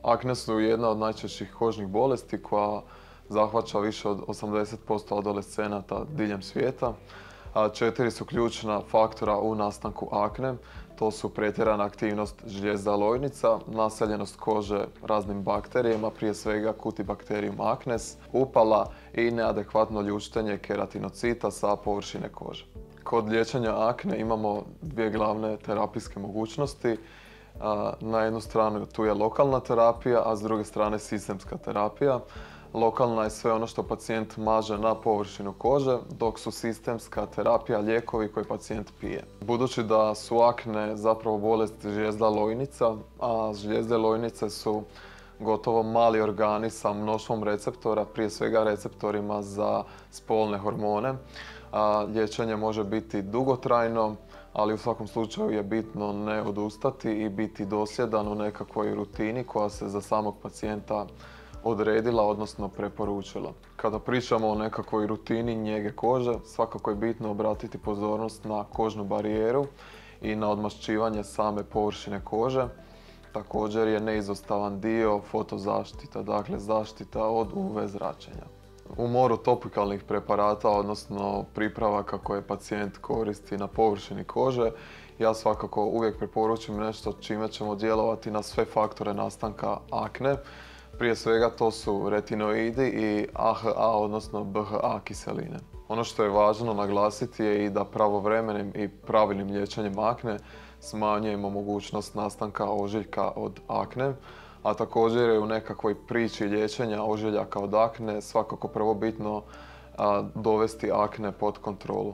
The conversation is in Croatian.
Akne su jedna od najčešćih kožnih bolesti koja zahvaća više od 80% adolescenata diljem svijeta. 4 su ključna faktora u nastanku akne. To su pretjerana aktivnost žlijezda lojnica, naseljenost kože raznim bakterijama, prije svega Cutibacterium acnes, upala i neadekvatno ljuštenje keratinocita sa površine kože. Kod liječenja akne imamo dvije glavne terapijske mogućnosti. Na jednu stranu tu je lokalna terapija, a s druge strane sistemska terapija. Lokalna je sve ono što pacijent maže na površinu kože, dok su sistemska terapija lijekovi koje pacijent pije. Budući da su akne zapravo bolest žlijezda lojnica, a žlijezde lojnice su gotovo mali organi sa mnoštvom receptora, prije svega receptorima za spolne hormone. Liječenje može biti dugotrajno, ali u svakom slučaju je bitno ne odustati i biti dosljedan u nekakvoj rutini koja se za samog pacijenta odredila, odnosno preporučila. Kada pričamo o nekakvoj rutini njege kože, svakako je bitno obratiti pozornost na kožnu barijeru i na odmašćivanje same površine kože. Također je neizostavan dio fotozaštita, dakle zaštita od UV zračenja. U moru topikalnih preparata, odnosno pripravaka koje pacijent koristi na površini kože, ja svakako uvijek preporučim nešto čime ćemo djelovati na sve faktore nastanka akne. Prije svega to su retinoidi i AHA, odnosno BHA kiseline. Ono što je važno naglasiti je i da pravovremenim i pravilnim liječenjem akne smanjujemo mogućnost nastanka ožiljka od akne, a također je u nekakvoj priči liječenja ožiljaka od akne svakako prvobitno dovesti akne pod kontrolu.